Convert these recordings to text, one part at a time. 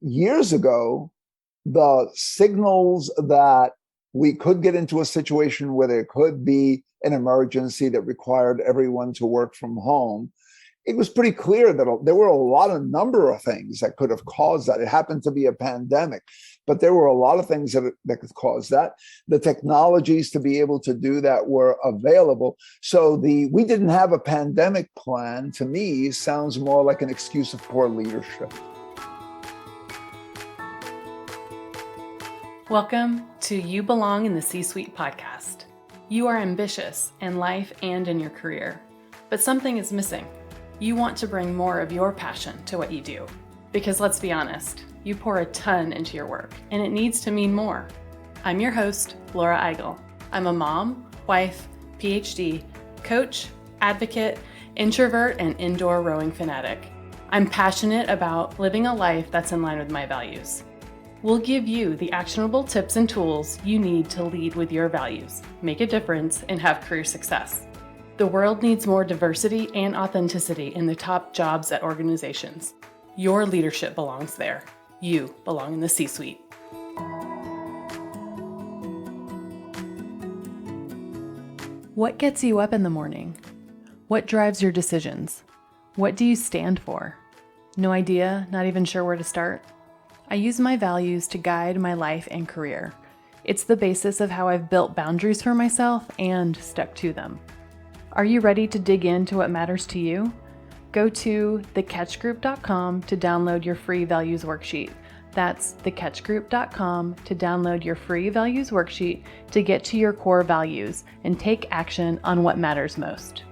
years ago, the signals that we could get into a situation where there could be an emergency that required everyone to work from home, it was pretty clear that there were a number of things that could have caused that. It happened to be a pandemic, but there were a lot of things that could cause that. The technologies to be able to do that were available. So we didn't have a pandemic plan, to me, sounds more like an excuse of poor leadership. Welcome to You Belong in the C-Suite podcast. You are ambitious in life and in your career, but something is missing. You want to bring more of your passion to what you do. Because let's be honest, you pour a ton into your work, and it needs to mean more. I'm your host, Laura Eigel. I'm a mom, wife, PhD, coach, advocate, introvert, and indoor rowing fanatic. I'm passionate about living a life that's in line with my values. We'll give you the actionable tips and tools you need to lead with your values, make a difference, and have career success. The world needs more diversity and authenticity in the top jobs at organizations. Your leadership belongs there. You belong in the C-Suite. What gets you up in the morning? What drives your decisions? What do you stand for? No idea, not even sure where to start? I use my values to guide my life and career. It's the basis of how I've built boundaries for myself and stuck to them. Are you ready to dig into what matters to you? Go to thecatchgroup.com to download your free values worksheet. That's thecatchgroup.com to download your free values worksheet to get to your core values and take action on what matters most.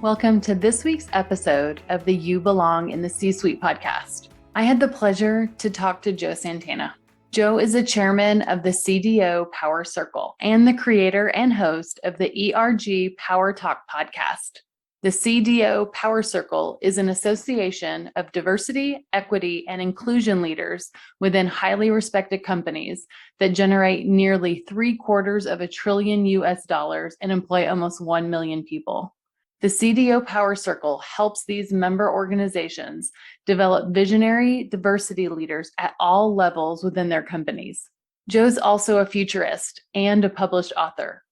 Welcome to this week's episode of the You Belong in the C-Suite podcast. I had the pleasure to talk to Joe Santana. Joe is the chairman of the CDO Power Circle and the creator and host of the ERG Power Talk podcast. The CDO Power Circle is an association of diversity, equity, and inclusion leaders within highly respected companies that generate nearly $750 billion and employ almost 1 million people. The CDO Power Circle helps these member organizations develop visionary diversity leaders at all levels within their companies. Joe's also a futurist and a published author.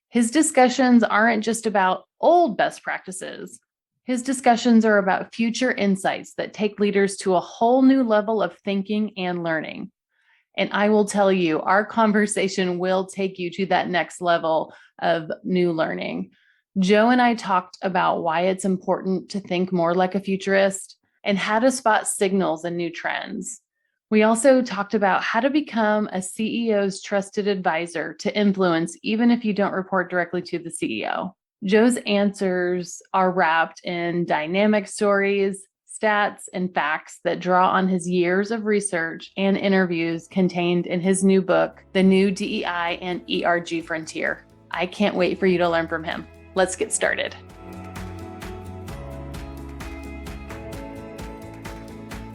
His discussions aren't just about old best practices. His discussions are about future insights that take leaders to a whole new level of thinking and learning. And I will tell you, our conversation will take you to that next level of new learning. Joe and I talked about why it's important to think more like a futurist and how to spot signals and new trends. We also talked about how to become a CEO's trusted advisor to influence, even if you don't report directly to the CEO. Joe's answers are wrapped in dynamic stories, stats, and facts that draw on his years of research and interviews contained in his new book, The New DEI and ERG Frontier. I can't wait for you to learn from him. Let's get started.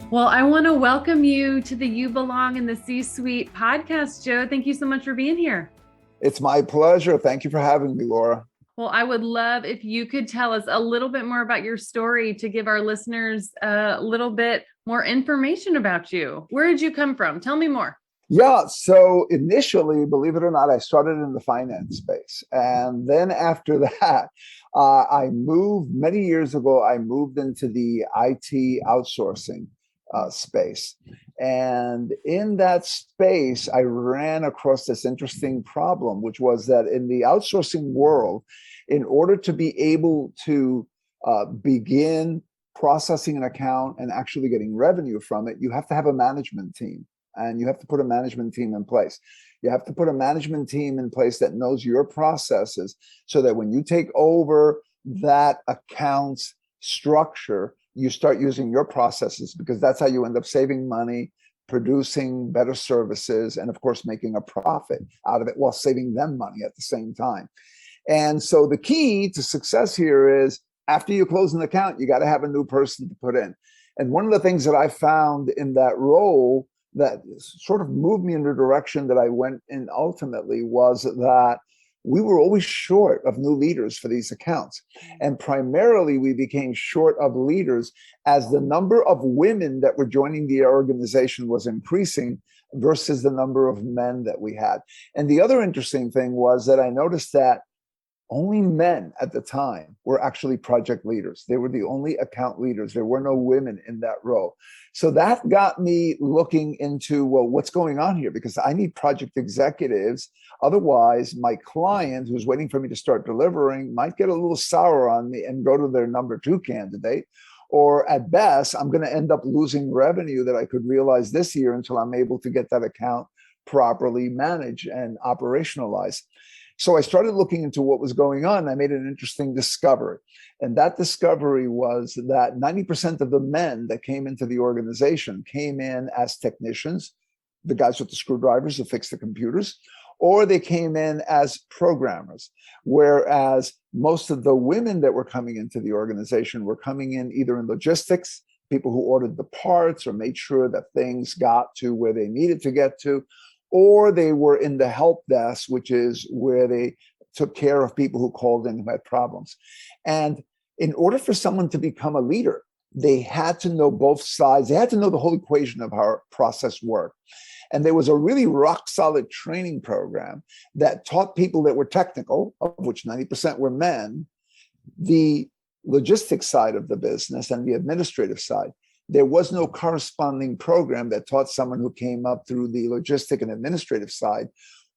Well, I want to welcome you to the You Belong in the C-Suite podcast, Joe. Thank you so much for being here. It's my pleasure. Thank you for having me, Laura. Well, I would love if you could tell us a little bit more about your story to give our listeners a little bit more information about you. Where did you come from? Tell me more. Yeah, so initially, believe it or not, I started in the finance space. And then after that, many years ago, I moved into the IT outsourcing space. And in that space, I ran across this interesting problem, which was that in the outsourcing world, in order to be able to begin processing an account and actually getting revenue from it, you have to have a management team. And you have to put a management team in place. You have to put a management team in place that knows your processes so that when you take over that account's structure, you start using your processes, because that's how you end up saving money, producing better services, and of course, making a profit out of it while saving them money at the same time. And so the key to success here is after you close an account, you got to have a new person to put in. And one of the things that I found in that role that sort of moved me in the direction that I went in ultimately was that we were always short of new leaders for these accounts. And primarily, we became short of leaders as the number of women that were joining the organization was increasing versus the number of men that we had. And the other interesting thing was that I noticed that only men at the time were actually project leaders. They were the only account leaders. There were no women in that role. So that got me looking into, well, what's going on here? Because I need project executives. Otherwise, my client who's waiting for me to start delivering might get a little sour on me and go to their number two candidate. Or at best, I'm going to end up losing revenue that I could realize this year until I'm able to get that account properly managed and operationalized. So I started looking into what was going on. I made an interesting discovery. And that discovery was that 90% of the men that came into the organization came in as technicians, the guys with the screwdrivers who fix the computers, or they came in as programmers. Whereas most of the women that were coming into the organization were coming in either in logistics, people who ordered the parts or made sure that things got to where they needed to get to, or they were in the help desk, which is where they took care of people who called in who had problems. And in order for someone to become a leader, they had to know both sides. They had to know the whole equation of how our process worked. And there was a really rock solid training program that taught people that were technical, of which 90% were men, the logistics side of the business and the administrative side. There was no corresponding program that taught someone who came up through the logistic and administrative side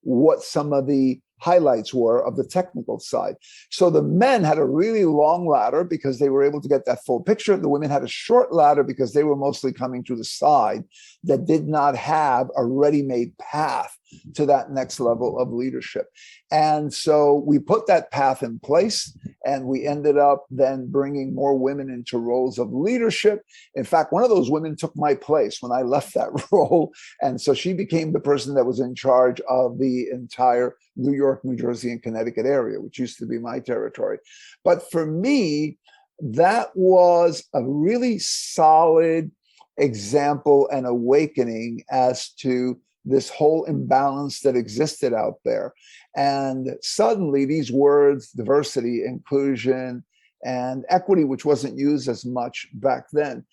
what some of the highlights were of the technical side. So the men had a really long ladder because they were able to get that full picture. The women had a short ladder because they were mostly coming to the side that did not have a ready-made path to that next level of leadership. And so we put that path in place, and we ended up then bringing more women into roles of leadership. In fact, one of those women took my place when I left that role. And so she became the person that was in charge of the entire New York, New Jersey, and Connecticut area, which used to be my territory. But for me, that was a really solid example and awakening as to this whole imbalance that existed out there. And suddenly these words, diversity, inclusion, and equity, which wasn't used as much back then,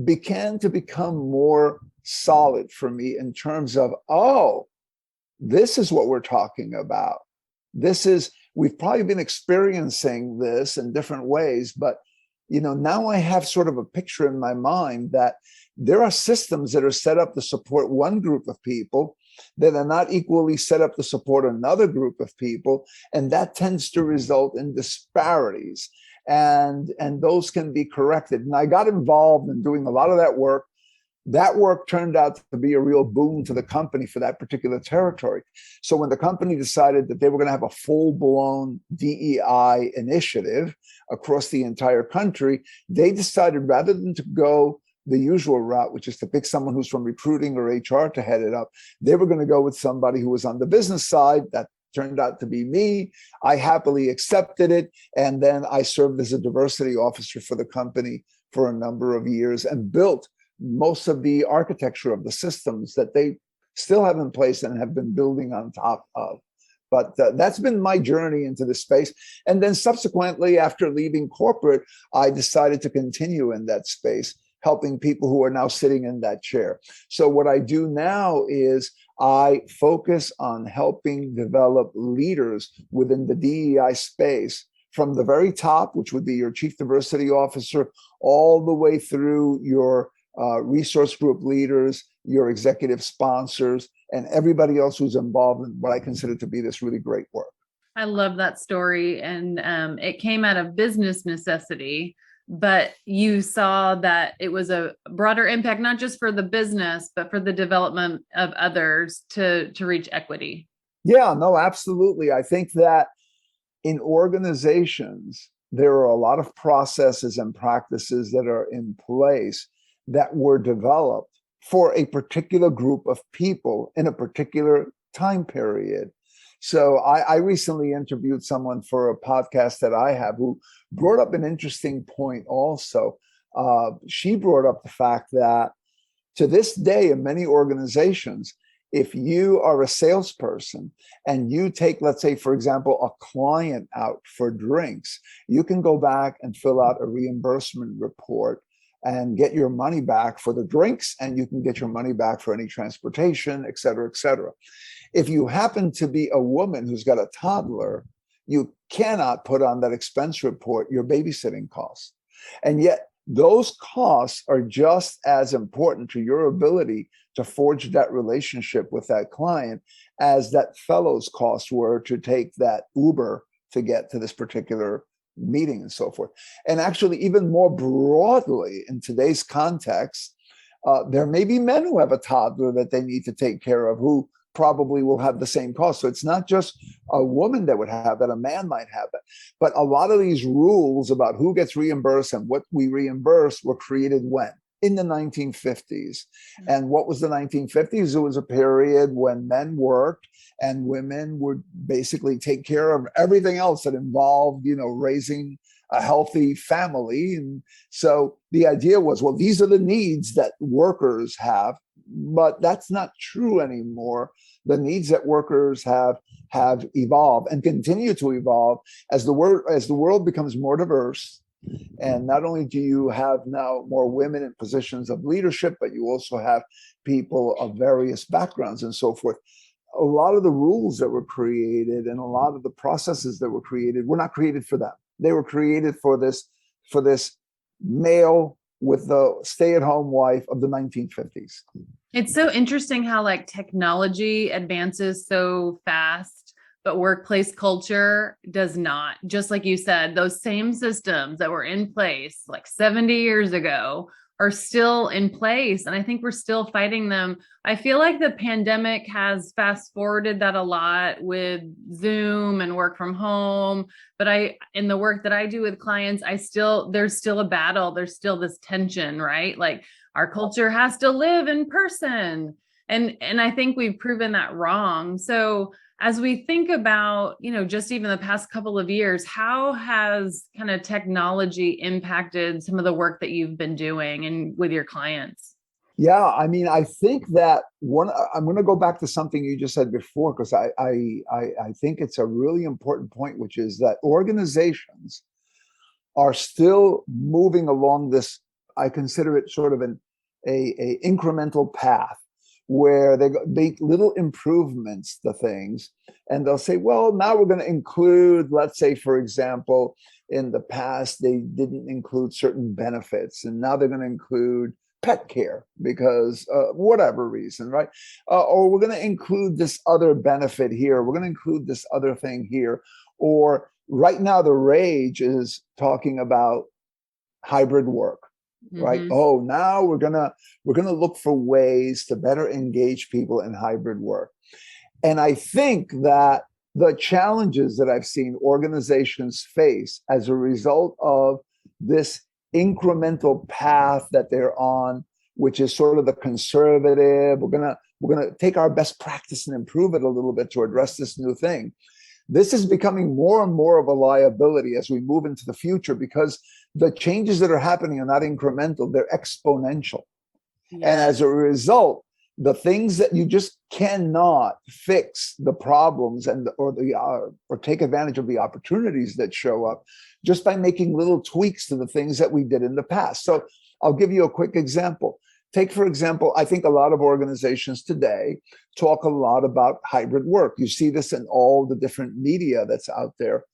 began to become more solid for me in terms of, oh, this is what we're talking about. We've probably been experiencing this in different ways, but now I have sort of a picture in my mind that there are systems that are set up to support one group of people that are not equally set up to support another group of people. And that tends to result in disparities. And those can be corrected. And I got involved in doing a lot of that work. That work turned out to be a real boon to the company for that particular territory. So when the company decided that they were going to have a full-blown DEI initiative across the entire country, they decided rather than to go the usual route, which is to pick someone who's from recruiting or HR to head it up, they were going to go with somebody who was on the business side. That turned out to be me. I happily accepted it. And then I served as a diversity officer for the company for a number of years and built most of the architecture of the systems that they still have in place and have been building on top of. But that's been my journey into this space. And then subsequently, after leaving corporate, I decided to continue in that space, helping people who are now sitting in that chair. So what I do now is I focus on helping develop leaders within the DEI space from the very top, which would be your chief diversity officer, all the way through your resource group leaders, your executive sponsors, and everybody else who's involved in what I consider to be this really great work. I love that story. And it came out of business necessity, but you saw that it was a broader impact, not just for the business, but for the development of others to reach equity. Yeah, no, absolutely. I think that in organizations, there are a lot of processes and practices that are in place that were developed for a particular group of people in a particular time period. So I recently interviewed someone for a podcast that I have who brought up an interesting point also. She brought up the fact that to this day in many organizations, If you are a salesperson and you take, let's say, for example, a client out for drinks, you can go back and fill out a reimbursement report and get your money back for the drinks, and you can get your money back for any transportation, et cetera, et cetera. If you happen to be a woman who's got a toddler, you cannot put on that expense report your babysitting costs. And yet those costs are just as important to your ability to forge that relationship with that client as that fellow's costs were to take that Uber to get to this particular meeting and so forth. And actually, even more broadly in today's context, there may be men who have a toddler that they need to take care of who probably will have the same cost. So it's not just a woman that would have that, a man might have that. But a lot of these rules about who gets reimbursed and what we reimburse were created when? In the 1950s. And what was the 1950s? It was a period when men worked and women would basically take care of everything else that involved, raising a healthy family. And so the idea was, well, these are the needs that workers have, but that's not true anymore. The needs that workers have evolved and continue to evolve as the world becomes more diverse. And not only do you have now more women in positions of leadership, but you also have people of various backgrounds and so forth. A lot of the rules that were created and a lot of the processes that were created were not created for them. They were created for this male with the stay-at-home wife of the 1950s. It's so interesting how technology advances so fast, but workplace culture does not. Just like you said, those same systems that were in place 70 years ago are still in place. And I think we're still fighting them. I feel like the pandemic has fast forwarded that a lot with Zoom and work from home. But in the work that I do with clients, there's still a battle. There's still this tension, right? Our culture has to live in person. And I think we've proven that wrong. So as we think about, just even the past couple of years, how has kind of technology impacted some of the work that you've been doing and with your clients? Yeah, I think that I'm going to go back to something you just said before, because I think it's a really important point, which is that organizations are still moving along this, I consider it sort of a incremental path where they make little improvements to things. And they'll say, well, now we're going to include, let's say, for example, in the past, they didn't include certain benefits. And now they're going to include pet care because whatever reason, right? Or we're going to include this other benefit here. We're going to include this other thing here. Or right now, the rage is talking about hybrid work. Right. Mm-hmm. Oh, now we're gonna look for ways to better engage people in hybrid work. And I think that the challenges that I've seen organizations face as a result of this incremental path that they're on, which is sort of the conservative, we're gonna take our best practice and improve it a little bit to address this new thing. This is becoming more and more of a liability as we move into the future because the changes that are happening are not incremental, they're exponential. Yeah. And as a result, the things that you just cannot fix the problems or take advantage of the opportunities that show up just by making little tweaks to the things that we did in the past. So I'll give you a quick example. Take, for example, I think a lot of organizations today talk a lot about hybrid work. You see this in all the different media that's out there.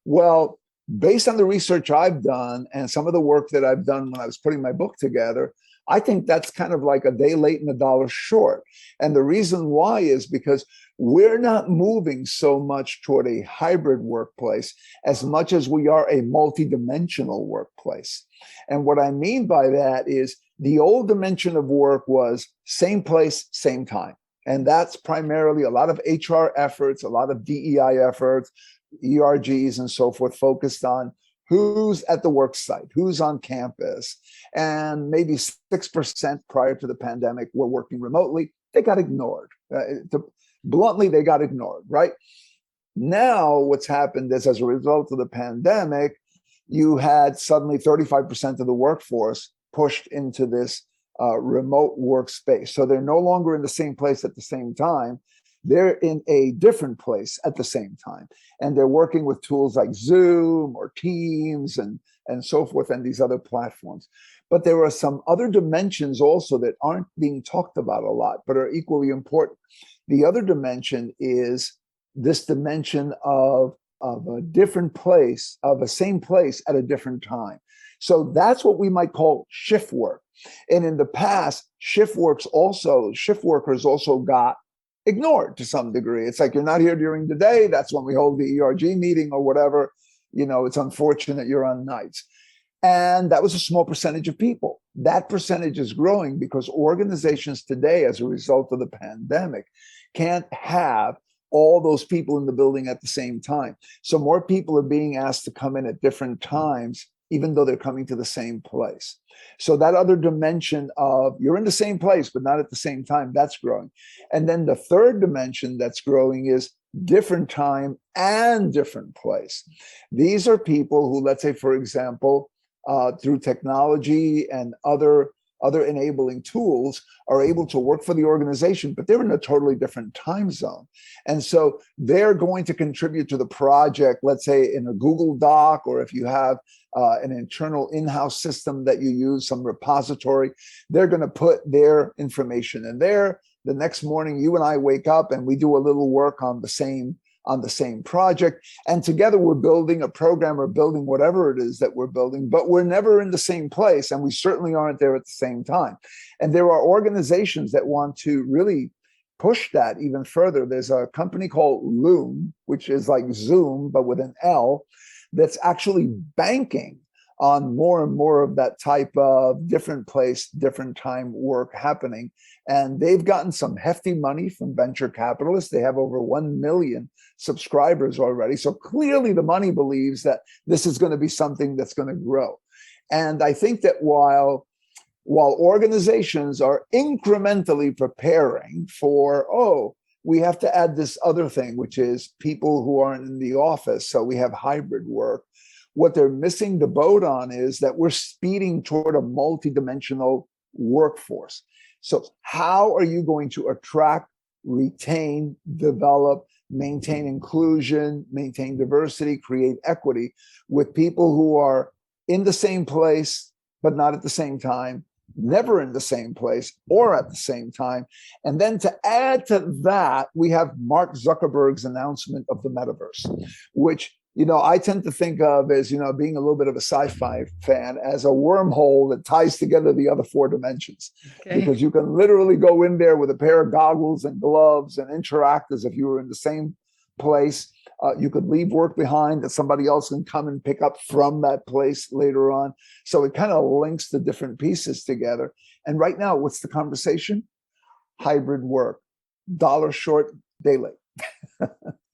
Well, based on the research I've done and some of the work that I've done when I was putting my book together, I think that's kind of like a day late and a dollar short. And the reason why is because we're not moving so much toward a hybrid workplace as much as we are a multidimensional workplace. And what I mean by that is the old dimension of work was same place, same time. And that's primarily a lot of HR efforts, a lot of DEI efforts, ERGs and so forth, focused on who's at the work site, who's on campus. And maybe 6% prior to the pandemic were working remotely. They got ignored. Bluntly, they got ignored, right? Now, what's happened is as a result of the pandemic, you had suddenly 35% of the workforce pushed into this remote workspace. So they're no longer in the same place at the same time. They're in a different place at the same time. And they're working with tools like Zoom or Teams and so forth, and these other platforms. But there are some other dimensions also that aren't being talked about a lot, but are equally important. The other dimension is this dimension of a different place, of a same place at a different time. So that's what we might call shift work. And in the past, shift workers also got ignored to some degree. It's like, you're not here during the day. That's when we hold the ERG meeting or whatever. It's unfortunate you're on nights. And that was a small percentage of people. That percentage is growing because organizations today, as a result of the pandemic, can't have all those people in the building at the same time. So more people are being asked to come in at different times, even though they're coming to the same place. So that other dimension of you're in the same place, but not at the same time, that's growing. And then the third dimension that's growing is different time and different place. These are people who, let's say, for example, through technology and other enabling tools, are able to work for the organization, but they're in a totally different time zone. And so they're going to contribute to the project, let's say in a Google Doc, or if you have an internal in-house system that you use, some repository, they're going to put their information in there. The next morning, you and I wake up and we do a little work on the same project. And together we're building a program or building whatever it is that we're building, but we're never in the same place. And we certainly aren't there at the same time. And there are organizations that want to really push that even further. There's a company called Loom, which is like Zoom, but with an L, that's actually banking on more and more of that type of different place, different time work happening. And they've gotten some hefty money from venture capitalists. They have over 1 million subscribers already. So clearly the money believes that this is going to be something that's going to grow. And I think that while organizations are incrementally preparing for, we have to add this other thing, which is people who aren't in the office. So we have hybrid work. What they're missing the boat on is that we're speeding toward a multidimensional workforce. So how are you going to attract, retain, develop, maintain inclusion, maintain diversity, create equity with people who are in the same place, but not at the same time, never in the same place or at the same time? And then to add to that, we have Mark Zuckerberg's announcement of the metaverse, which I tend to think of as, being a little bit of a sci-fi fan, as a wormhole that ties together the other 4 dimensions. Okay. Because you can literally go in there with a pair of goggles and gloves and interact as if you were in the same place. You could leave work behind that somebody else can come and pick up from that place later on. So it kind of links the different pieces together. And right now, what's the conversation? Hybrid work, $1 short, day late.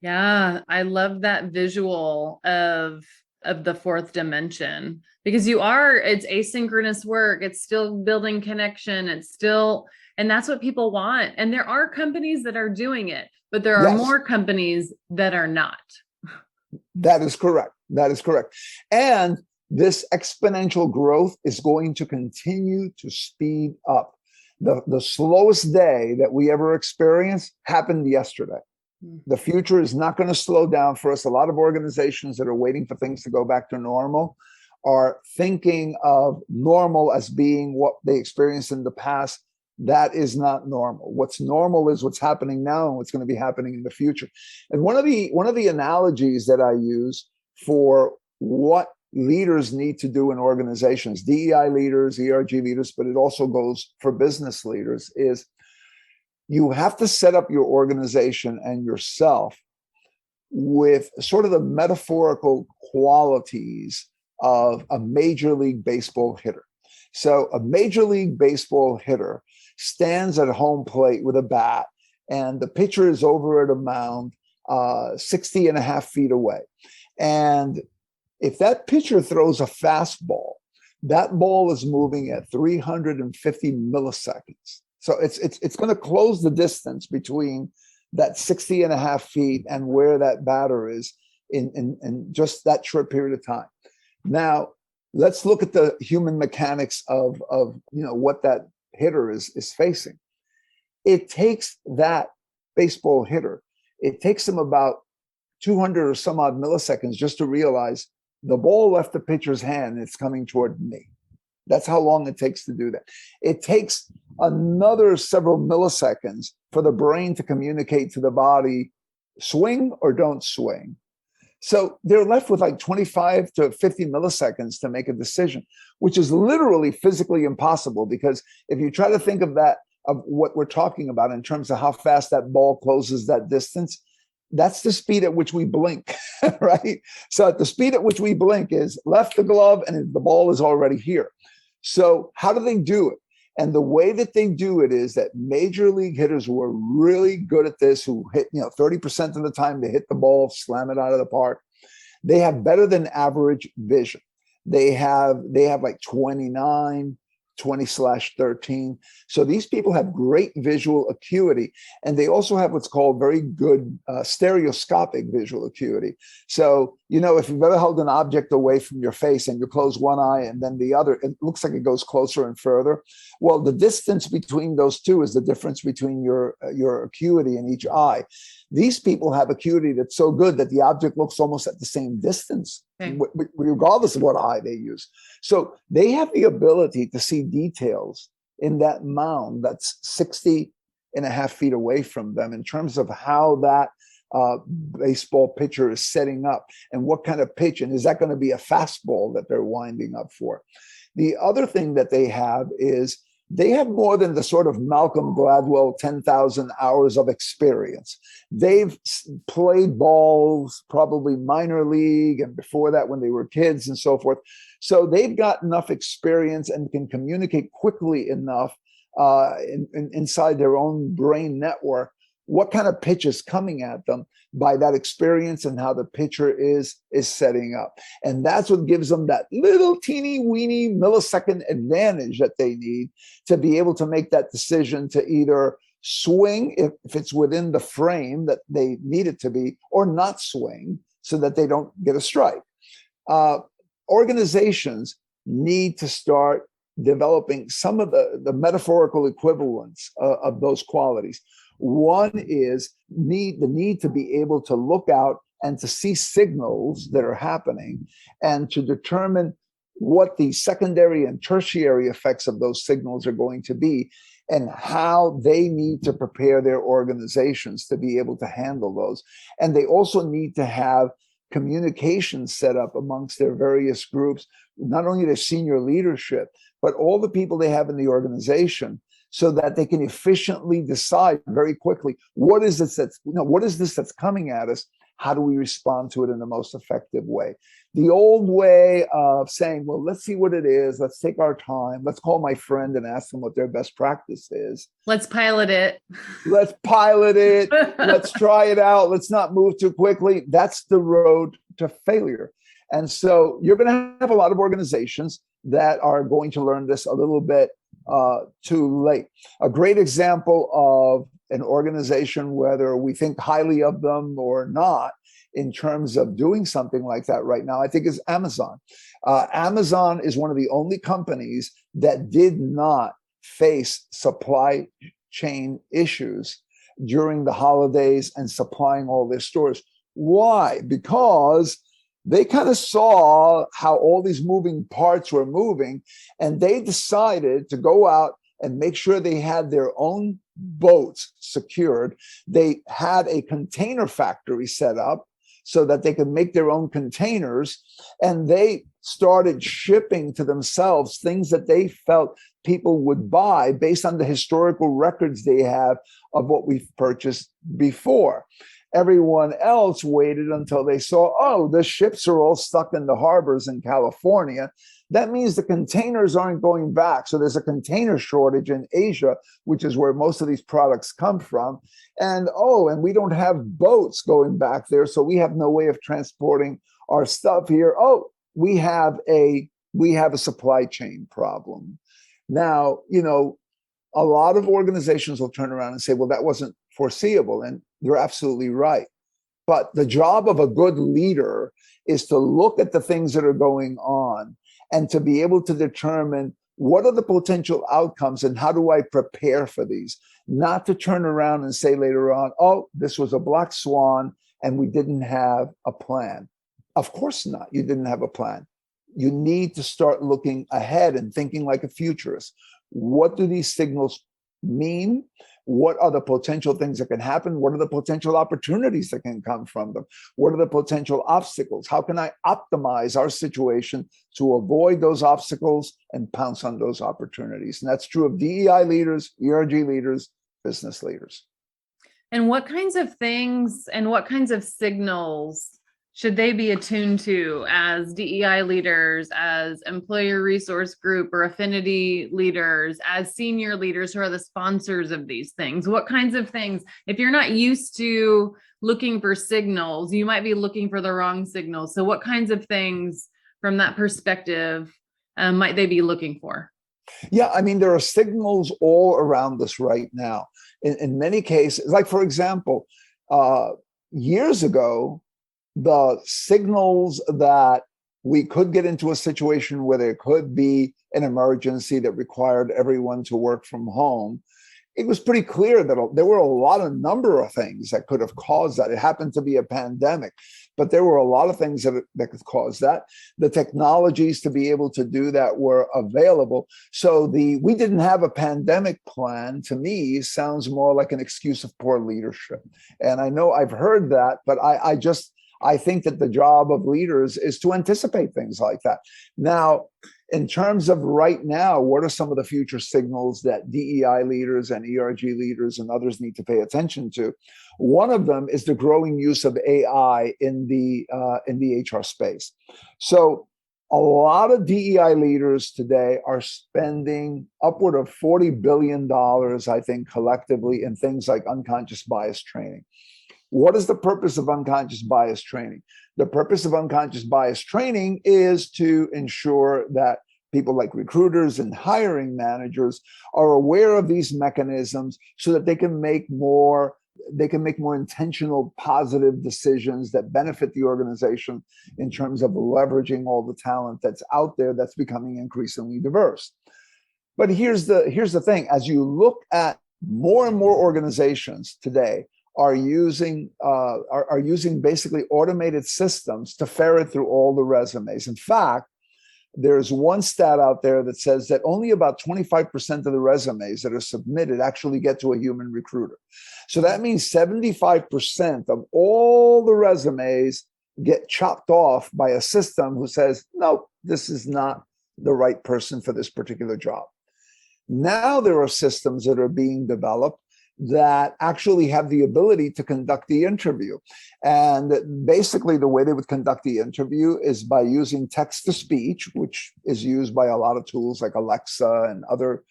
Yeah, I love that visual of the 4th dimension, because it's asynchronous work. It's still building connection. And that's what people want. And there are companies that are doing it, but there are more companies that are not. That is correct. And this exponential growth is going to continue to speed up. The slowest day that we ever experienced happened yesterday. The future is not going to slow down for us. A lot of organizations that are waiting for things to go back to normal are thinking of normal as being what they experienced in the past. That is not normal. What's normal is what's happening now and what's going to be happening in the future. And one of the analogies that I use for what leaders need to do in organizations, DEI leaders, ERG leaders, but it also goes for business leaders, is you have to set up your organization and yourself with sort of the metaphorical qualities of a Major League Baseball hitter. So a Major League Baseball hitter stands at home plate with a bat, and the pitcher is over at a mound 60 and a half feet away. And if that pitcher throws a fastball, that ball is moving at 350 milliseconds. So it's going to close the distance between that 60 and a half feet and where that batter is in just that short period of time. Now, let's look at the human mechanics of what that hitter is facing. It takes that baseball hitter, it takes them about 200 or some odd milliseconds just to realize the ball left the pitcher's hand and it's coming toward me. That's how long it takes to do that. It takes another several milliseconds for the brain to communicate to the body, swing or don't swing. So they're left with like 25 to 50 milliseconds to make a decision, which is literally physically impossible, because if you try to think of that, of what we're talking about in terms of how fast that ball closes that distance, that's the speed at which we blink, right? So at the speed at which we blink is left the glove and the ball is already here. So how do they do it? And the way that they do it is that major league hitters who are really good at this, who hit, 30% of the time they hit the ball, slam it out of the park. They have better than average vision. They have like 29, 20/13. So these people have great visual acuity, and they also have what's called very good stereoscopic visual acuity. So, if you've ever held an object away from your face and you close one eye and then the other, it looks like it goes closer and further. Well, the distance between those two is the difference between your acuity in each eye. These people have acuity that's so good that the object looks almost at the same distance, regardless of what eye they use. So they have the ability to see details in that mound that's 60.5 feet away from them in terms of how that baseball pitcher is setting up and what kind of pitch, and is that going to be a fastball that they're winding up for. The other thing that they have is they have more than the sort of Malcolm Gladwell 10,000 hours of experience. They've played balls, probably minor league, and before that when they were kids and so forth. So they've got enough experience and can communicate quickly enough inside their own brain network what kind of pitch is coming at them by that experience and how the pitcher is setting up. And that's what gives them that little teeny weeny millisecond advantage that they need to be able to make that decision to either swing if it's within the frame that they need it to be, or not swing so that they don't get a strike. Organizations need to start developing some of the metaphorical equivalents of those qualities. One is the need to be able to look out and to see signals that are happening and to determine what the secondary and tertiary effects of those signals are going to be and how they need to prepare their organizations to be able to handle those. And they also need to have communication set up amongst their various groups, not only their senior leadership, but all the people they have in the organization, so that they can efficiently decide very quickly, what is this that's coming at us? How do we respond to it in the most effective way? The old way of saying, well, let's see what it is. Let's take our time. Let's call my friend and ask them what their best practice is. Let's pilot it. Let's pilot it. Let's try it out. Let's not move too quickly. That's the road to failure. And so you're going to have a lot of organizations that are going to learn this a little bit too late. A great example of an organization, whether we think highly of them or not, in terms of doing something like that right now, I think is Amazon. Amazon is one of the only companies that did not face supply chain issues during the holidays and supplying all their stores. Why? Because they kind of saw how all these moving parts were moving, and they decided to go out and make sure they had their own boats secured. They had a container factory set up so that they could make their own containers, and they started shipping to themselves things that they felt people would buy based on the historical records they have of what we've purchased before. Everyone else waited until they saw, oh, the ships are all stuck in the harbors in California. That means the containers aren't going back. So there's a container shortage in Asia, which is where most of these products come from. And we don't have boats going back there, so we have no way of transporting our stuff here. Oh, we have a supply chain problem. Now, a lot of organizations will turn around and say, well, that wasn't foreseeable. And you're absolutely right. But the job of a good leader is to look at the things that are going on and to be able to determine What are the potential outcomes and how do I prepare for these? Not to turn around and say later on, oh, this was a black swan and we didn't have a plan. Of course not. You didn't have a plan. You need to start looking ahead and thinking like a futurist. What do these signals mean? What are the potential things that can happen? What are the potential opportunities that can come from them? What are the potential obstacles? How can I optimize our situation to avoid those obstacles and pounce on those opportunities? And that's true of DEI leaders, ERG leaders, business leaders. And what kinds of things and what kinds of signals should they be attuned to as DEI leaders, as employer resource group or affinity leaders, as senior leaders who are the sponsors of these things? What kinds of things, if you're not used to looking for signals, you might be looking for the wrong signals. So what kinds of things from that perspective might they be looking for? Yeah, I mean, there are signals all around us right now. In many cases, like for example, years ago, the signals that we could get into a situation where there could be an emergency that required everyone to work from home, it was pretty clear that there were a number of things that could have caused that. It happened to be a pandemic, but there were a lot of things that could cause that. The technologies to be able to do that were available. So we didn't have a pandemic plan, to me, sounds more like an excuse of poor leadership. And I know I've heard that, but I think that the job of leaders is to anticipate things like that. Now, in terms of right now, what are some of the future signals that DEI leaders and ERG leaders and others need to pay attention to? One of them is the growing use of AI in the HR space. So a lot of DEI leaders today are spending upward of $40 billion, I think, collectively in things like unconscious bias training. What is the purpose of unconscious bias training? The purpose of unconscious bias training is to ensure that people like recruiters and hiring managers are aware of these mechanisms so that they can make more intentional, positive decisions that benefit the organization in terms of leveraging all the talent that's out there that's becoming increasingly diverse. But here's the thing: as you look at more and more organizations today, are using basically automated systems to ferret through all the resumes. In fact, there's one stat out there that says that only about 25% of the resumes that are submitted actually get to a human recruiter. So that means 75% of all the resumes get chopped off by a system who says, no, this is not the right person for this particular job. Now there are systems that are being developed that actually have the ability to conduct the interview. And basically the way they would conduct the interview is by using text to speech, which is used by a lot of tools like Alexa and other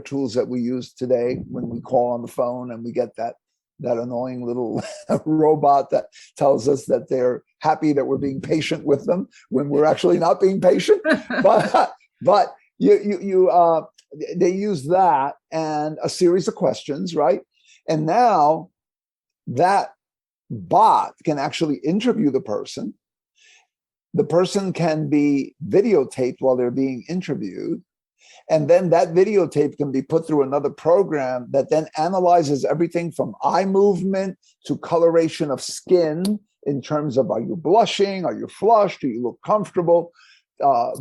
tools that we use today when we call on the phone and we get that annoying little robot that tells us that they're happy that we're being patient with them when we're actually not being patient. But they use that and a series of questions, right? And now that bot can actually interview the person. The person can be videotaped while they're being interviewed. And then that videotape can be put through another program that then analyzes everything from eye movement to coloration of skin in terms of, are you blushing? Are you flushed? Do you look comfortable?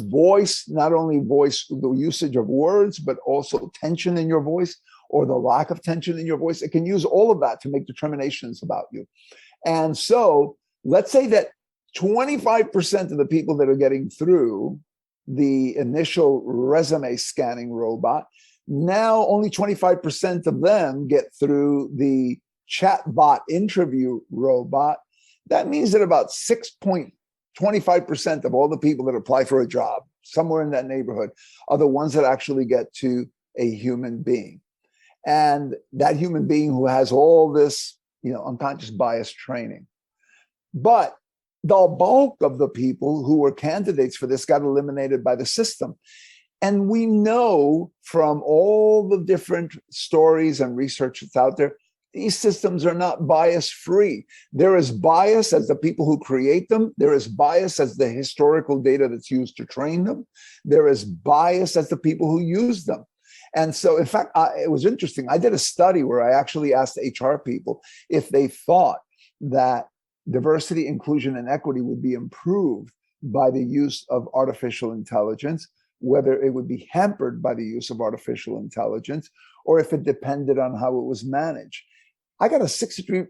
Voice, not only voice, the usage of words, but also tension in your voice or the lack of tension in your voice. It can use all of that to make determinations about you. And so let's say that 25% of the people that are getting through the initial resume scanning robot, now only 25% of them get through the chatbot interview robot. That means that about 6.25% of all the people that apply for a job, somewhere in that neighborhood, are the ones that actually get to a human being. And that human being who has all this, unconscious bias training. But the bulk of the people who were candidates for this got eliminated by the system. And we know from all the different stories and research that's out there, these systems are not bias free. There is bias as the people who create them. There is bias as the historical data that's used to train them. There is bias as the people who use them. And so, in fact, it was interesting. I did a study where I actually asked HR people if they thought that diversity, inclusion, and equity would be improved by the use of artificial intelligence, whether it would be hampered by the use of artificial intelligence, or if it depended on how it was managed. I got a 63%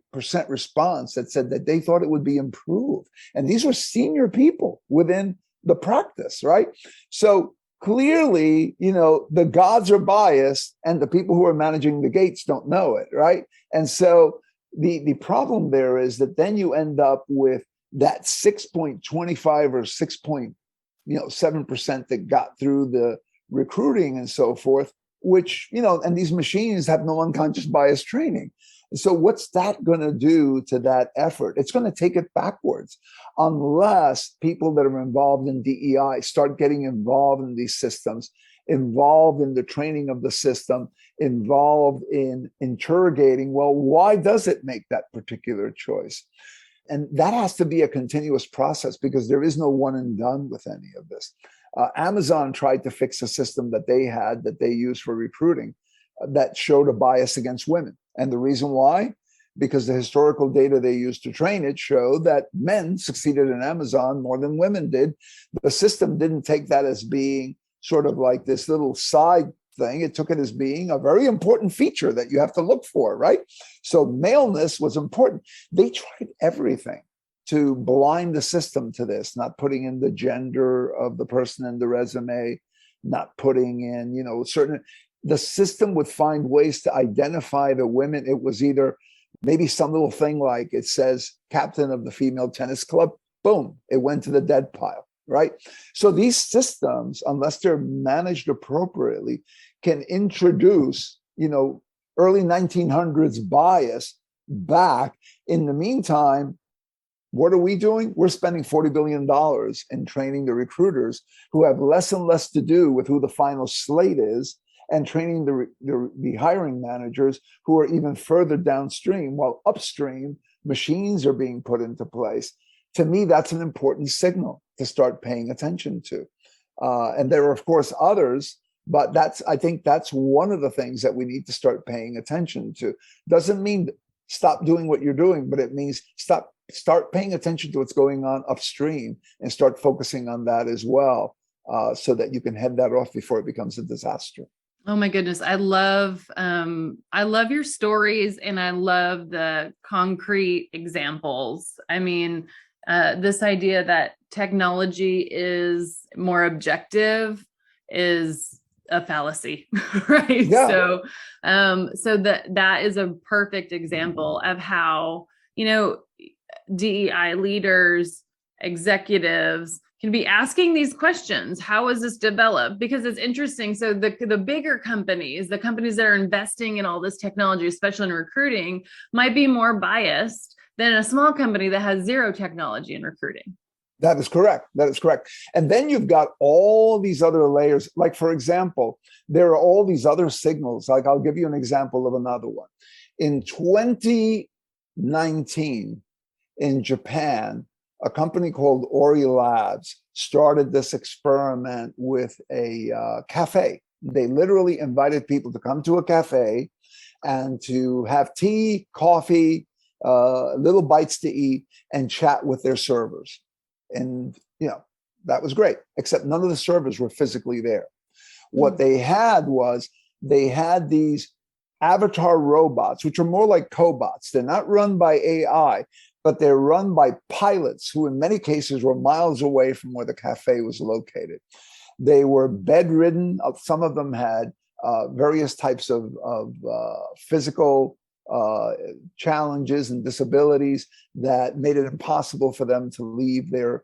response that said that they thought it would be improved. And these were senior people within the practice, right? So clearly, the gods are biased and the people who are managing the gates don't know it, right? And so the problem there is that then you end up with that 6.25 or 6.7% that got through the recruiting and so forth, which, and these machines have no unconscious bias training. So what's that going to do to that effort? It's going to take it backwards unless people that are involved in DEI start getting involved in these systems, involved in the training of the system, involved in interrogating, well, why does it make that particular choice? And that has to be a continuous process because there is no one and done with any of this. Amazon tried to fix a system that they used for recruiting that showed a bias against women. And the reason why? Because the historical data they used to train it showed that men succeeded in Amazon more than women did. The system didn't take that as being sort of like this little side thing. It took it as being a very important feature that you have to look for, right? So maleness was important. They tried everything to blind the system to this, not putting in the gender of the person in the resume, not putting in, certain. The system would find ways to identify the women. It was either maybe some little thing like it says captain of the female tennis club, boom, it went to the dead pile, right? So these systems, unless they're managed appropriately, can introduce, early 1900s bias back. In the meantime, what are we doing? We're spending $40 billion in training the recruiters who have less and less to do with who the final slate is, and training the hiring managers who are even further downstream, while upstream machines are being put into place. To me, that's an important signal to start paying attention to. And there are, of course, others, but I think that's one of the things that we need to start paying attention to. Doesn't mean stop doing what you're doing, but it means start paying attention to what's going on upstream and start focusing on that as well, so that you can head that off before it becomes a disaster. Oh my goodness. I love your stories and I love the concrete examples. I mean, this idea that technology is more objective is a fallacy, right? Yeah. So that is a perfect example of how, DEI leaders, executives can be asking these questions. How is this developed? Because it's interesting. So the bigger companies, the companies that are investing in all this technology, especially in recruiting, might be more biased than a small company that has zero technology in recruiting. That is correct. And then you've got all these other layers. Like, for example, there are all these other signals. Like, I'll give you an example of another one. In 2019, in Japan, a company called Ori Labs started this experiment with a cafe. They literally invited people to come to a cafe and to have tea, coffee, little bites to eat, and chat with their servers. And, that was great, except none of the servers were physically there. What they had was these avatar robots, which are more like cobots. They're not run by AI, but they're run by pilots who in many cases were miles away from where the cafe was located. They were bedridden. Some of them had various types of physical challenges and disabilities that made it impossible for them to leave their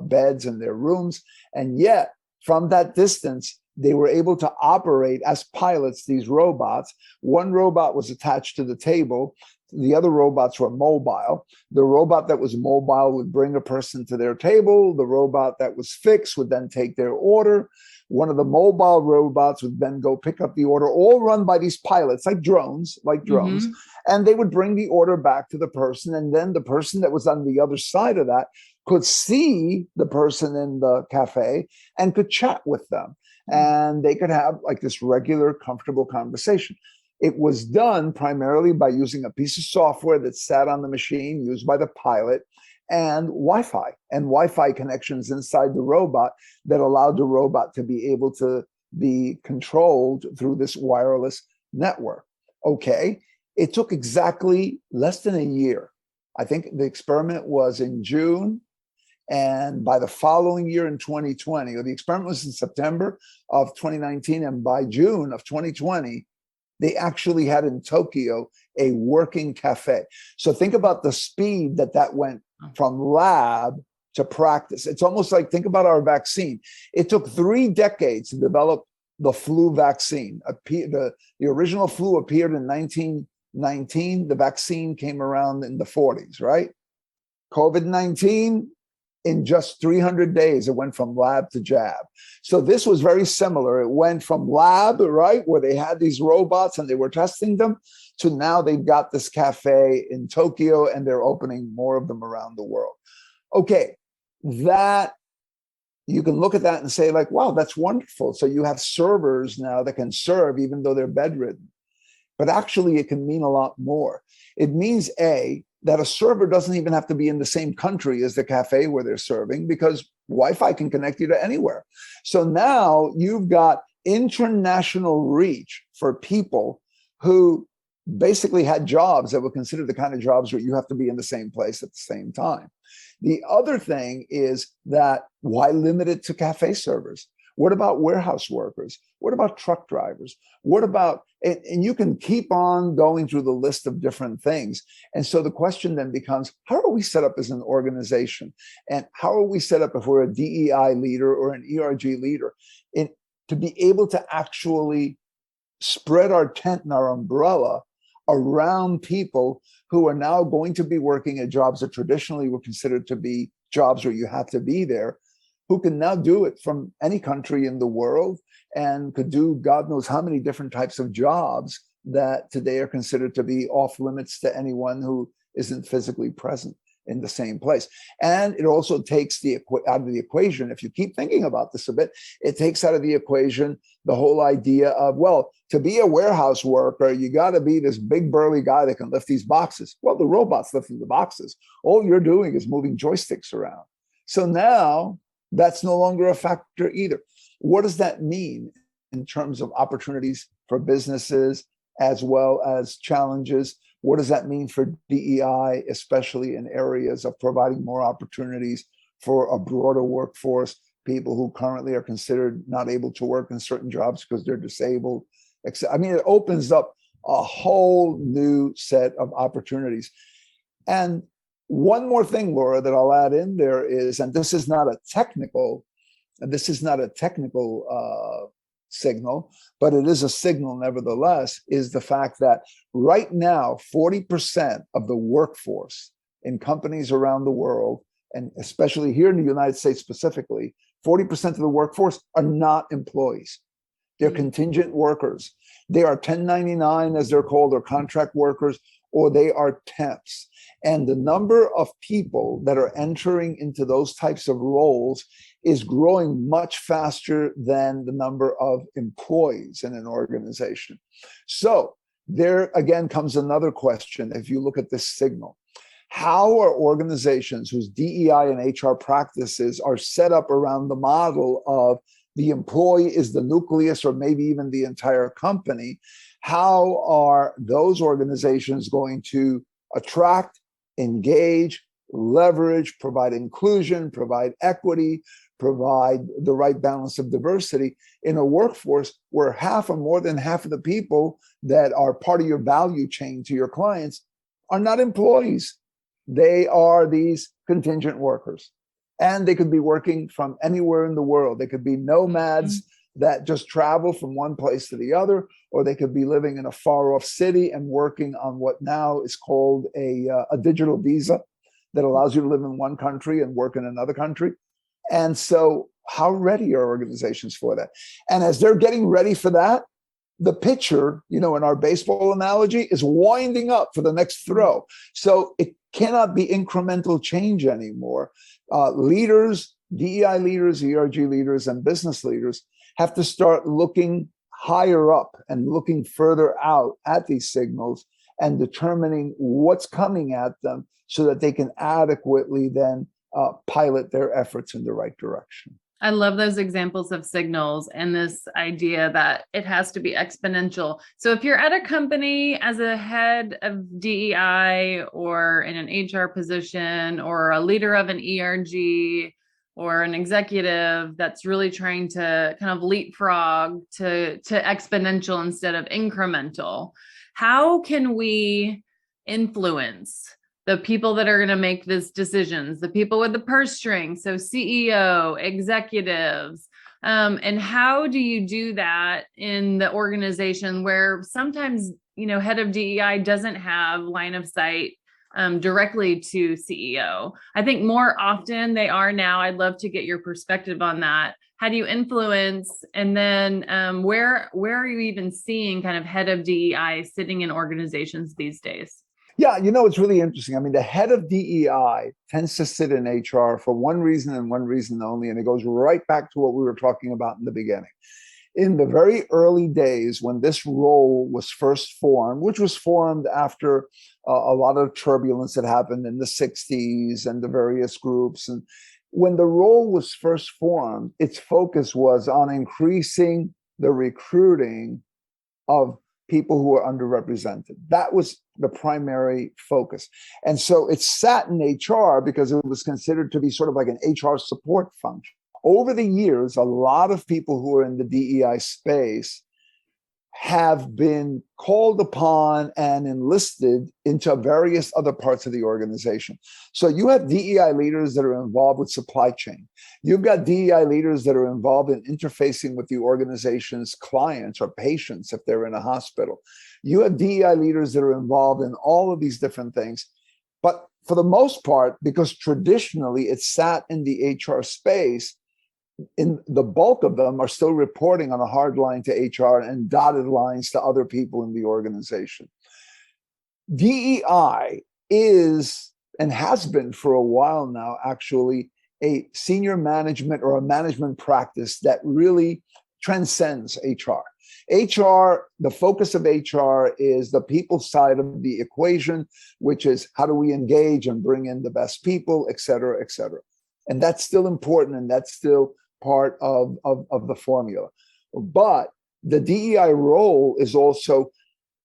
beds and their rooms. And yet, from that distance, they were able to operate as pilots, these robots. One robot was attached to the table. The other robots were mobile. The robot that was mobile would bring a person to their table. The robot that was fixed would then take their order. One of the mobile robots would then go pick up the order, all run by these pilots, like drones. Mm-hmm. And they would bring the order back to the person. And then the person that was on the other side of that could see the person in the cafe and could chat with them. And they could have like this regular, comfortable conversation. It was done primarily by using a piece of software that sat on the machine used by the pilot and Wi-Fi connections inside the robot that allowed the robot to be able to be controlled through this wireless network. Okay, it took exactly less than a year. I think the experiment was in June, and by the following year in 2020, or the experiment was in September of 2019, and by June of 2020, they actually had in Tokyo a working cafe. So think about the speed that went from lab to practice. It's almost like, think about our vaccine. It took 3 decades to develop the flu vaccine. The original flu appeared in 1919. The vaccine came around in the 40s, right? COVID-19, in just 300 days, it went from lab to jab. So this was very similar. It went from lab, right, where they had these robots and they were testing them, to now they've got this cafe in Tokyo and they're opening more of them around the world. Okay, that you can look at that and say like, wow, that's wonderful. So you have servers now that can serve even though they're bedridden. But actually it can mean a lot more. It means that a server doesn't even have to be in the same country as the cafe where they're serving, because Wi-Fi can connect you to anywhere. So now you've got international reach for people who basically had jobs that were considered the kind of jobs where you have to be in the same place at the same time. The other thing is that why limit it to cafe servers? What about warehouse workers? What about truck drivers? What about, and you can keep on going through the list of different things. And so the question then becomes, how are we set up as an organization? And how are we set up if we're a DEI leader or an ERG leader to be able to actually spread our tent and our umbrella around people who are now going to be working at jobs that traditionally were considered to be jobs where you have to be there, who can now do it from any country in the world and could do God knows how many different types of jobs that today are considered to be off limits to anyone who isn't physically present in the same place. And it also takes out of the equation, if you keep thinking about this a bit, it takes out of the equation the whole idea of, well, to be a warehouse worker, you got to be this big burly guy that can lift these boxes. Well, the robot's lifting the boxes. All you're doing is moving joysticks around. So now that's no longer a factor either. What does that mean in terms of opportunities for businesses as well as challenges? What does that mean for DEI, especially in areas of providing more opportunities for a broader workforce, people who currently are considered not able to work in certain jobs because they're disabled? I mean, it opens up a whole new set of opportunities. And one more thing, Laura, that I'll add in there is, and this is not a technical signal, but it is a signal nevertheless, is the fact that right now, 40% of the workforce in companies around the world, and especially here in the United States specifically, 40% of the workforce are not employees. They're contingent workers. They are 1099, as they're called, or contract workers, or they are temps. And the number of people that are entering into those types of roles is growing much faster than the number of employees in an organization. So there again comes another question. If you look at this signal, how are organizations whose DEI and HR practices are set up around the model of the employee is the nucleus, or maybe even the entire company, how are those organizations going to attract, engage, leverage, provide inclusion, provide equity, provide the right balance of diversity in a workforce where half or more than half of the people that are part of your value chain to your clients are not employees? They are these contingent workers. And they could be working from anywhere in the world. They could be nomads that just travel from one place to the other, or they could be living in a far off city and working on what now is called a digital visa that allows you to live in one country and work in another country. And so how ready are organizations for that? And as they're getting ready for that, the pitcher, in our baseball analogy, is winding up for the next throw. So it cannot be incremental change anymore. Leaders, DEI leaders, ERG leaders, and business leaders have to start looking higher up and looking further out at these signals and determining what's coming at them so that they can adequately then pilot their efforts in the right direction. I love those examples of signals and this idea that it has to be exponential. So if you're at a company as a head of DEI or in an HR position or a leader of an ERG or an executive that's really trying to kind of leapfrog to exponential instead of incremental, how can we influence the people that are going to make these decisions, the people with the purse strings, so CEO, executives, and how do you do that in the organization where sometimes, head of DEI doesn't have line of sight directly to CEO? I think more often they are now. I'd love to get your perspective on that. How do you influence? And then where are you even seeing kind of head of DEI sitting in organizations these days? Yeah, it's really interesting. I mean, the head of DEI tends to sit in HR for one reason and one reason only, and it goes right back to what we were talking about in the beginning. In the very early days when this role was first formed, which was formed after a lot of turbulence that happened in the 60s and the various groups, and when the role was first formed, its focus was on increasing the recruiting of people who are underrepresented. That was the primary focus. And so it sat in HR because it was considered to be sort of like an HR support function. Over the years, a lot of people who are in the DEI space have been called upon and enlisted into various other parts of the organization. So you have DEI leaders that are involved with supply chain. You've got DEI leaders that are involved in interfacing with the organization's clients or patients if they're in a hospital. You have DEI leaders that are involved in all of these different things. But for the most part, because traditionally it sat in the HR space, in the bulk of them are still reporting on a hard line to HR and dotted lines to other people in the organization. DEI is and has been for a while now actually a senior management or a management practice that really transcends HR. HR, the focus of HR is the people side of the equation, which is how do we engage and bring in the best people, et cetera, et cetera. And that's still important and that's still part of the formula. But the DEI role is also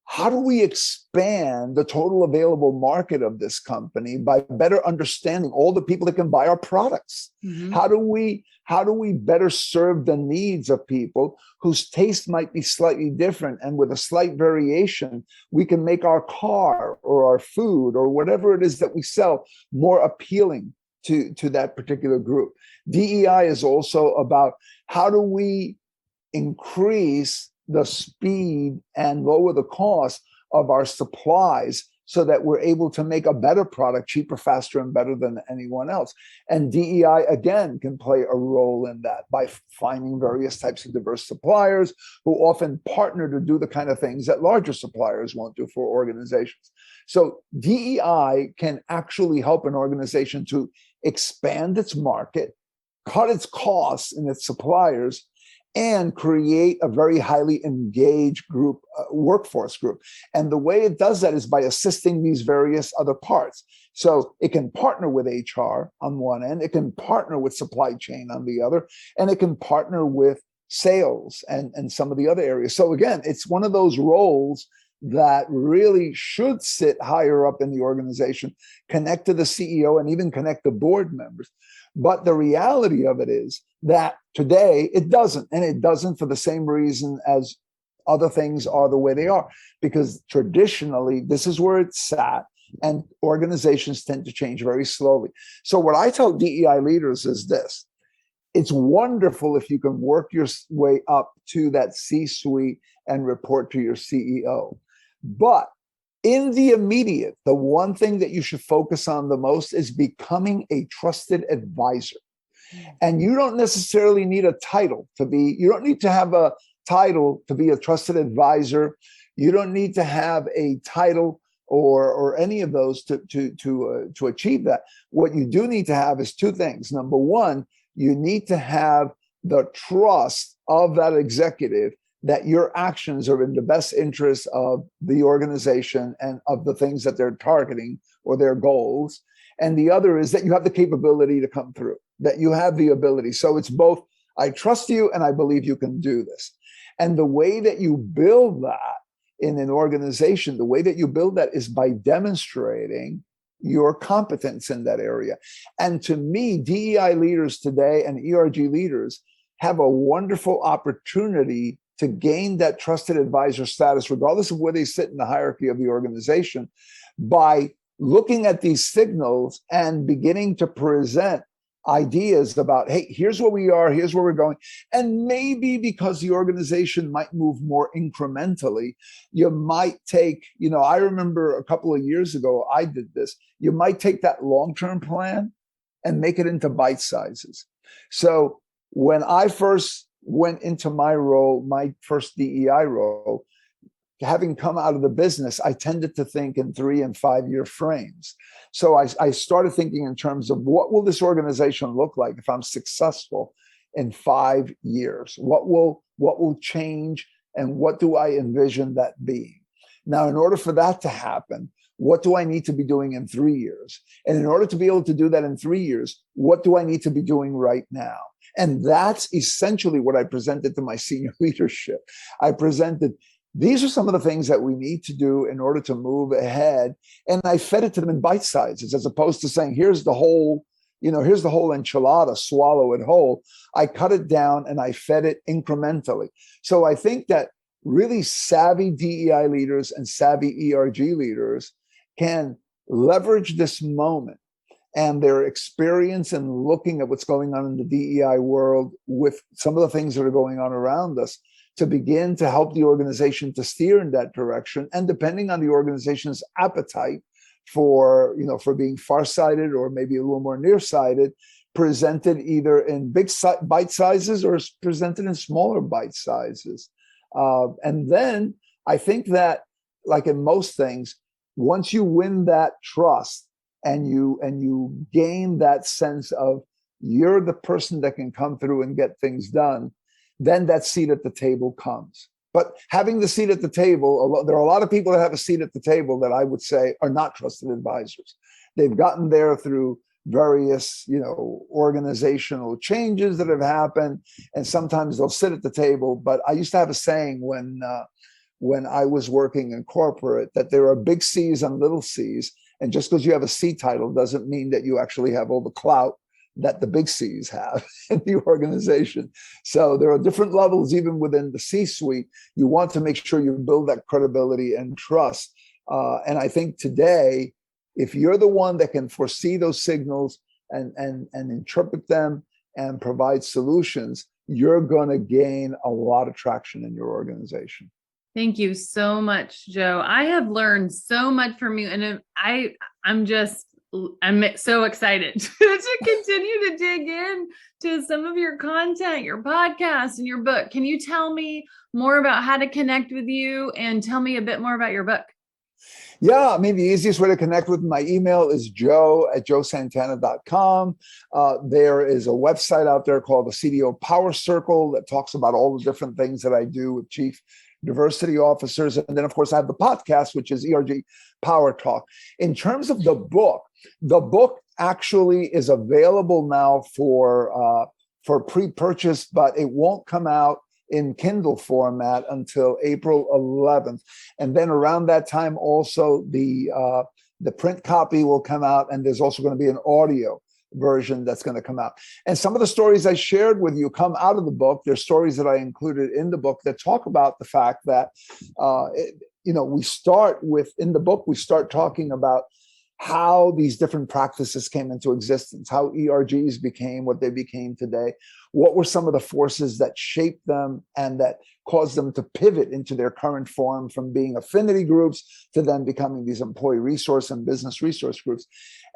how do we expand the total available market of this company by better understanding all the people that can buy our products? Mm-hmm. How do we better serve the needs of people whose taste might be slightly different, and with a slight variation, we can make our car or our food or whatever it is that we sell more appealing to that particular group. DEI is also about how do we increase the speed and lower the cost of our supplies so that we're able to make a better product cheaper, faster, and better than anyone else. And DEI, again, can play a role in that by finding various types of diverse suppliers who often partner to do the kind of things that larger suppliers won't do for organizations. So DEI can actually help an organization to expand its market, cut its costs in its suppliers, and create a very highly engaged group, workforce group. And the way it does that is by assisting these various other parts. So it can partner with HR on one end, it can partner with supply chain on the other, and it can partner with sales and some of the other areas. So again, it's one of those roles that really should sit higher up in the organization, connect to the CEO, and even connect to board members. But the reality of it is that today it doesn't, and it doesn't for the same reason as other things are the way they are, because traditionally this is where it's sat, and organizations tend to change very slowly. So what I tell DEI leaders is this: It's wonderful if you can work your way up to that C-suite and report to your CEO. But in the immediate, the one thing that you should focus on the most is becoming a trusted advisor. And you don't necessarily need a title to be, you don't need to have a title to be a trusted advisor. You don't need to have a title or any of those to achieve that. What you do need to have is two things. Number one, you need to have the trust of that executive that your actions are in the best interest of the organization and of the things that they're targeting or their goals. And the other is that you have the capability to come through, that you have the ability. So it's both, I trust you and I believe you can do this. And the way that you build that in an organization, the way that you build that is by demonstrating your competence in that area. And to me, DEI leaders today and ERG leaders have a wonderful opportunity to gain that trusted advisor status, regardless of where they sit in the hierarchy of the organization, by looking at these signals and beginning to present ideas about, hey, here's where we are, here's where we're going. And maybe because the organization might move more incrementally, you might take, I remember a couple of years ago, I did this. You might take that long-term plan and make it into bite sizes. So when I first went into my role, my first DEI role, having come out of the business, I tended to think in 3 and 5 year frames. So I started thinking in terms of what will this organization look like if I'm successful in 5 years? What will change and what do I envision that being? Now, in order for that to happen, what do I need to be doing in 3 years? And in order to be able to do that in 3 years, what do I need to be doing right now? And that's essentially what I presented to my senior leadership. I presented, these are some of the things that we need to do in order to move ahead. And I fed it to them in bite sizes, as opposed to saying, here's the whole enchilada, swallow it whole. I cut it down and I fed it incrementally. So I think that really savvy DEI leaders and savvy ERG leaders can leverage this moment and their experience in looking at what's going on in the DEI world with some of the things that are going on around us to begin to help the organization to steer in that direction. And depending on the organization's appetite for being farsighted or maybe a little more nearsighted, presented either in big bite sizes or presented in smaller bite sizes. And then I think that, like in most things, once you win that trust and you gain that sense of you're the person that can come through and get things done, then that seat at the table comes. But having the seat at the table, there are a lot of people that have a seat at the table that I would say are not trusted advisors. They've gotten there through various, organizational changes that have happened, and sometimes they'll sit at the table. But I used to have a saying when I was working in corporate that there are big C's and little C's, and just because you have a C title doesn't mean that you actually have all the clout that the big C's have in the organization. So there are different levels even within the C-suite. You want to make sure you build that credibility and trust. And I think today, if you're the one that can foresee those signals and interpret them and provide solutions, you're going to gain a lot of traction in your organization. Thank you so much, Joe. I have learned so much from you, and I'm so excited to continue to dig in to some of your content, your podcast, and your book. Can you tell me more about how to connect with you and tell me a bit more about your book? Yeah, I mean, the easiest way to connect with my email is joe@joesantana.com. There is a website out there called the CDO Power Circle that talks about all the different things that I do with chief diversity officers. And then, of course, I have the podcast, which is ERG Power Talk. In terms of the book actually is available now for pre-purchase, but it won't come out in Kindle format until April 11th. And then around that time, also the print copy will come out, and there's also going to be an audio version that's going to come out. And some of the stories I shared with you come out of the book. There's stories that I included in the book that talk about the fact that, we start talking about how these different practices came into existence, how ERGs became what they became today, what were some of the forces that shaped them and that caused them to pivot into their current form from being affinity groups to then becoming these employee resource and business resource groups.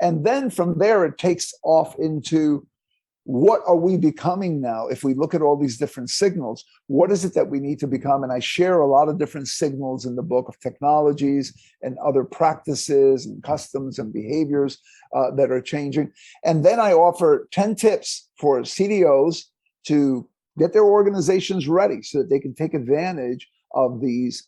And then from there, it takes off into what are we becoming now? If we look at all these different signals, what is it that we need to become? And I share a lot of different signals in the book of technologies and other practices and customs and behaviors that are changing. And then I offer 10 tips for CDOs to get their organizations ready so that they can take advantage of these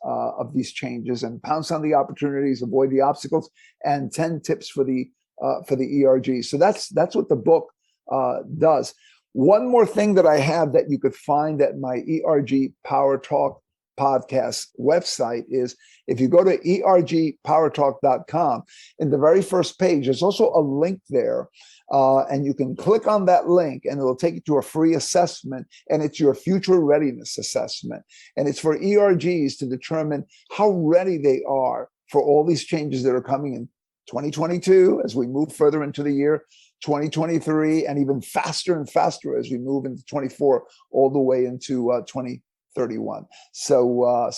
changes and pounce on the opportunities, avoid the obstacles, and 10 tips for the ERG. So that's what the book does. One more thing that I have that you could find at my ERG Power Talk podcast website is if you go to ergpowertalk.com, in the very first page, there's also a link there. And you can click on that link and it'll take you to a free assessment, and it's your future readiness assessment. And it's for ERGs to determine how ready they are for all these changes that are coming in 2022 as we move further into the year, 2023, and even faster and faster as we move into 24 all the way into 2031. So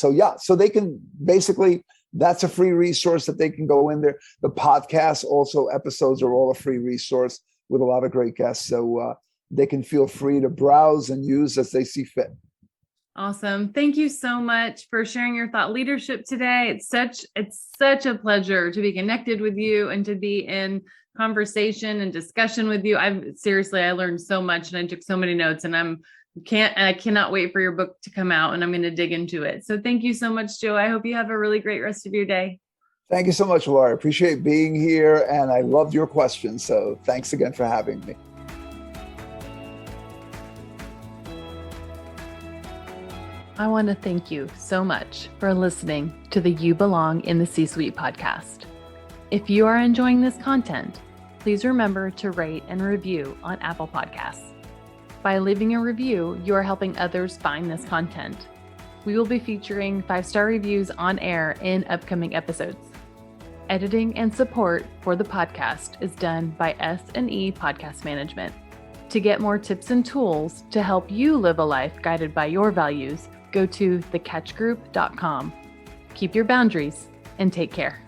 they can basically, that's a free resource that they can go in there. The podcast also episodes are all a free resource with a lot of great guests. So they can feel free to browse and use as they see fit. Awesome. Thank you so much for sharing your thought leadership today. It's such a pleasure to be connected with you and to be in conversation and discussion with you. I learned so much and I took so many notes, and I cannot wait for your book to come out, and I'm going to dig into it. So thank you so much, Joe. I hope you have a really great rest of your day. Thank you so much, Laura. I appreciate being here, and I loved your questions. So thanks again for having me. I want to thank you so much for listening to the You Belong in the C-Suite podcast. If you are enjoying this content, please remember to rate and review on Apple Podcasts. By leaving a review, you are helping others find this content. We will be featuring 5-star reviews on air in upcoming episodes. Editing and support for the podcast is done by S&E Podcast Management. To get more tips and tools to help you live a life guided by your values, go to thecatchgroup.com. Keep your boundaries and take care.